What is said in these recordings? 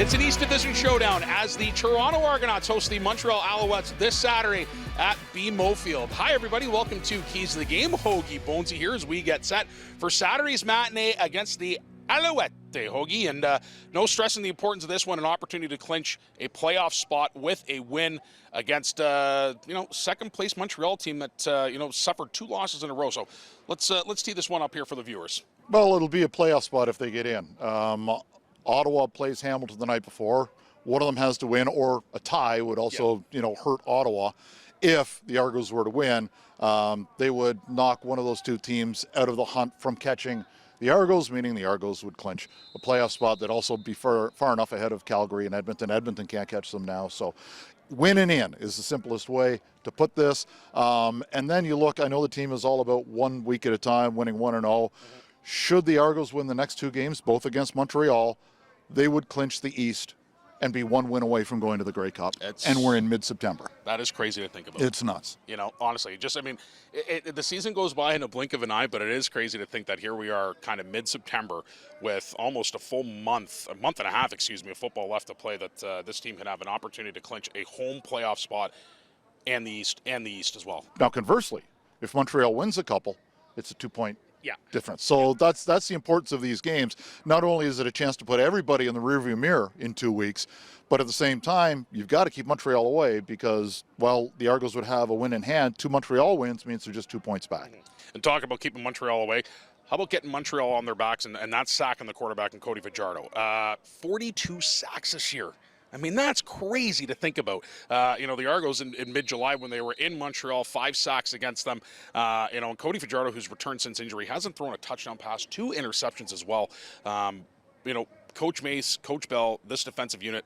It's an East Division showdown as the Toronto Argonauts host the Montreal Alouettes this Saturday at BMO Field. Hi, everybody. Welcome to Keys to the Game. Hoagie Bonesy here as we get set for Saturday's matinee against the Alouette, Hoagie. And no stressing the importance of this one, an opportunity to clinch a playoff spot with a win against, second-place Montreal team that, suffered 2 losses in a row. So let's tee this one up here for the viewers. Well, it'll be a playoff spot if they get in. Ottawa plays Hamilton the night before. One of them has to win, or a tie would also, hurt Ottawa. If the Argos were to win, they would knock one of those two teams out of the hunt from catching the Argos, meaning the Argos would clinch a playoff spot that also be far enough ahead of Calgary and Edmonton. Edmonton can't catch them now, so winning in is the simplest way to put this. And then you look, I know the team is all about 1 week at a time, winning 1-0. Should the Argos win the next 2 games, both against Montreal, they would clinch the East and be 1 win away from going to the Grey Cup. And we're in mid-September. That is crazy to think about. It's nuts. Honestly, the season goes by in a blink of an eye, but it is crazy to think that here we are kind of mid-September with almost a month and a half, of football left to play, that this team can have an opportunity to clinch a home playoff spot and the East as well. Now, conversely, if Montreal wins a couple, it's a 2-point difference. So that's the importance of these games. Not only is it a chance to put everybody in the rearview mirror in 2 weeks, but at the same time, you've got to keep Montreal away because, while the Argos would have a win in hand, 2 Montreal wins means they're just 2 points back. And talk about keeping Montreal away. How about getting Montreal on their backs and that sack in the quarterback and Cody Fajardo? 42 sacks this year. I mean, that's crazy to think about. The Argos in mid-July when they were in Montreal, 5 sacks against them. And Cody Fajardo, who's returned since injury, hasn't thrown a touchdown pass, 2 interceptions as well. Coach Mace, Coach Bell, this defensive unit,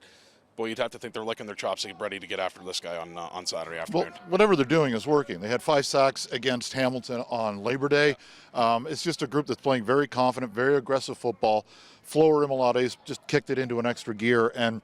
boy, you'd have to think they're licking their chops ready to get after this guy on Saturday afternoon. Well, whatever they're doing is working. They had 5 sacks against Hamilton on Labor Day. It's just a group that's playing very confident, very aggressive football. Flo Rimolades just kicked it into an extra gear, and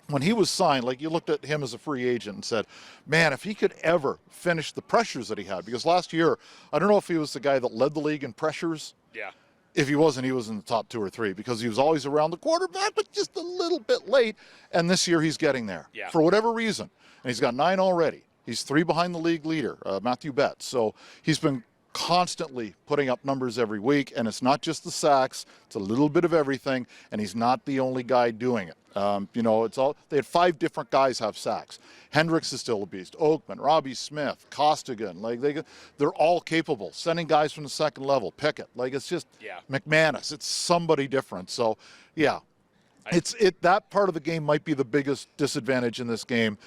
when he was signed, you looked at him as a free agent and said, man, if he could ever finish the pressures that he had, because last year, I don't know if he was the guy that led the league in pressures. Yeah. If he wasn't, he was in the top 2 or 3 because he was always around the quarterback, but just a little bit late. And this year he's getting there for whatever reason. And he's got 9 already. He's 3 behind the league leader, Matthew Betts. So he's been constantly putting up numbers every week, and it's not just the sacks, it's a little bit of everything, and he's not the only guy doing it. They had 5 different guys have sacks. Hendricks is still a beast. Oakman, Robbie Smith, Costigan, they're all capable. Sending guys from the second level, Pickett, it's just McManus. It's somebody different. So, that part of the game might be the biggest disadvantage in this game.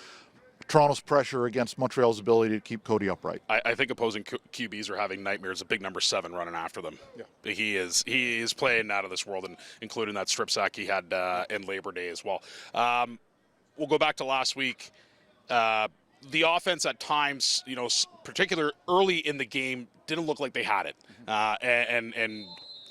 Toronto's pressure against Montreal's ability to keep Cody upright. I think opposing QBs are having nightmares. A big number 7 running after them. Yeah. He is playing out of this world, and including that strip sack he had in Labor Day as well. We'll go back to last week. The offense at times, particular early in the game, didn't look like they had it.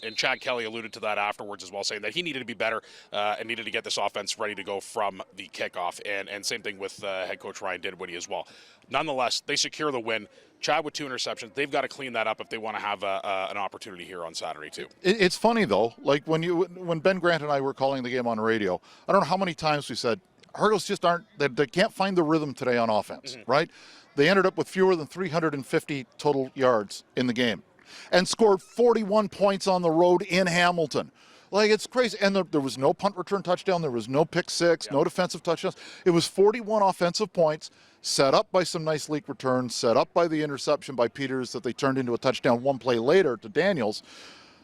And Chad Kelly alluded to that afterwards as well, saying that he needed to be better and needed to get this offense ready to go from the kickoff. And same thing with head coach Ryan Dinwiddie as well. Nonetheless, they secure the win. Chad with 2 interceptions. They've got to clean that up if they want to have an opportunity here on Saturday too. It's funny though, when Ben Grant and I were calling the game on radio, I don't know how many times we said, Argos just they can't find the rhythm today on offense, right? They ended up with fewer than 350 total yards in the game and scored 41 points on the road in Hamilton. It's crazy. And there was no punt return touchdown. There was no pick six, no defensive touchdowns. It was 41 offensive points set up by some nice leak returns, set up by the interception by Peters that they turned into a touchdown 1 play later to Daniels.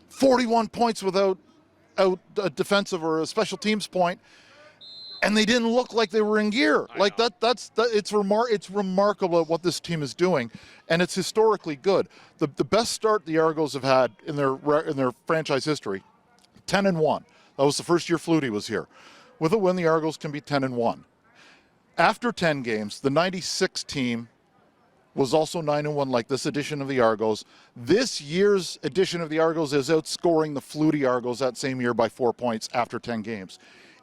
41 points without a defensive or a special teams point. And they didn't look like they were in gear. It's remarkable what this team is doing, and it's historically good. The best start the Argos have had in their franchise history, 10-1. That was the first year Flutie was here. With a win, the Argos can be 10-1. After 10 games, the '96 team was also 9-1, like this edition of the Argos. This year's edition of the Argos is outscoring the Flutie Argos that same year by 4 points after 10 games.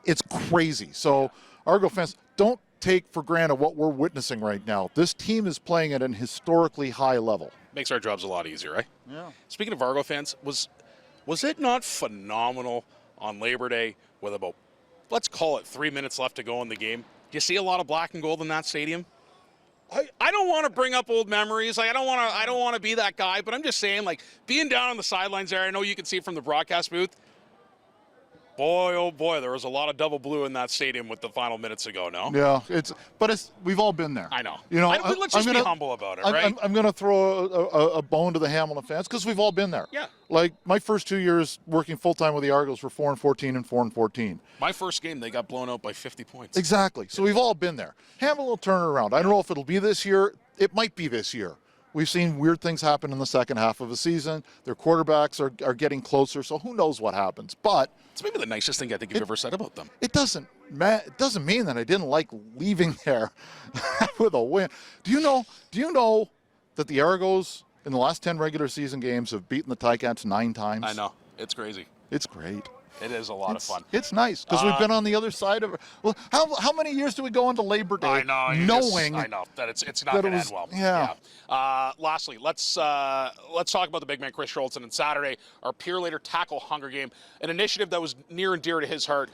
It's crazy. So, Argo fans, don't take for granted what we're witnessing right now. This team is playing at an historically high level. Makes our jobs a lot easier, right? Yeah. Speaking of Argo fans, was it not phenomenal on Labor Day with about let's call it 3 minutes left to go in the game. Do you see a lot of black and gold in that stadium? I don't want to bring up old memories. Like, I don't want to be that guy, but I'm just saying, like, being down on the sidelines there, I know you can see it from the broadcast booth. Boy, oh boy, there was a lot of double blue in that stadium with the final minutes ago, no? Yeah, we've all been there. I know. You know, let's just be humble about it, right? I'm going to throw a bone to the Hamilton fans because we've all been there. Yeah. Like, my first 2 years working full-time with the Argos were 4-14 and 4-14. My first game, they got blown out by 50 points. Exactly. So we've all been there. Hamilton will turn it around. I don't know if it'll be this year. It might be this year. We've seen weird things happen in the second half of the season. Their quarterbacks are getting closer, so who knows what happens. But it's maybe the nicest thing I think you've ever said about them. It doesn't mean that I didn't like leaving there with a win. Do you know that the Argos in the last 10 regular season games have beaten the Ticats 9 times? I know. It's crazy. It's great. It is a lot of fun. It's nice because we've been on the other side of it. Well, how many years do we go into Labor Day? I know. Knowing I know that it's not going to end well. Yeah. Lastly, let's talk about the big man Chris Schultz and Saturday, our Peer Later Tackle Hunger Game, an initiative that was near and dear to his heart.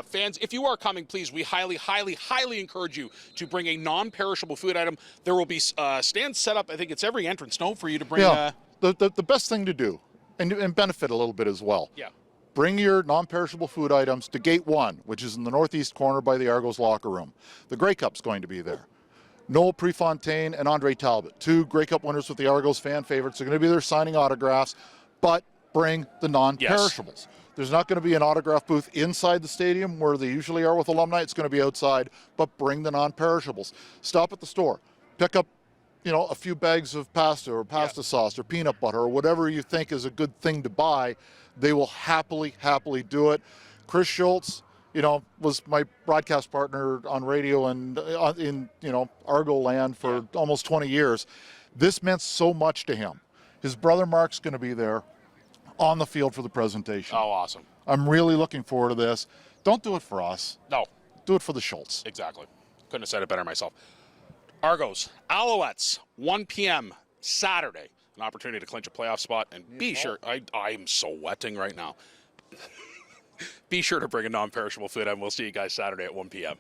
Fans, if you are coming, please, we highly, highly, highly encourage you to bring a non-perishable food item. There will be stands set up. I think it's every entrance, no, for you to bring. Yeah. The best thing to do, and benefit a little bit as well. Yeah. Bring your non-perishable food items to Gate 1, which is in the northeast corner by the Argos locker room. The Grey Cup's going to be there. Noel Prefontaine and Andre Talbot, 2 Grey Cup winners with the Argos fan favorites, are going to be there signing autographs, but bring the non-perishables. Yes. There's not going to be an autograph booth inside the stadium where they usually are with alumni. It's going to be outside, but bring the non-perishables. Stop at the store. Pick up a few bags of pasta or pasta sauce or peanut butter or whatever you think is a good thing to buy. They will happily do it. Chris Schultz, was my broadcast partner on radio and in Argo land for almost 20 years. This meant so much to him. His brother Mark's going to be there on the field for the presentation. Oh, awesome. I'm really looking forward to this. Don't do it for us. No. Do it for the Schultz. Exactly. Couldn't have said it better myself. Argos, Alouettes, 1 p.m. Saturday. An opportunity to clinch a playoff spot, and be sure, I'm sweating right now. Be sure to bring a non-perishable food, and we'll see you guys Saturday at 1 p.m.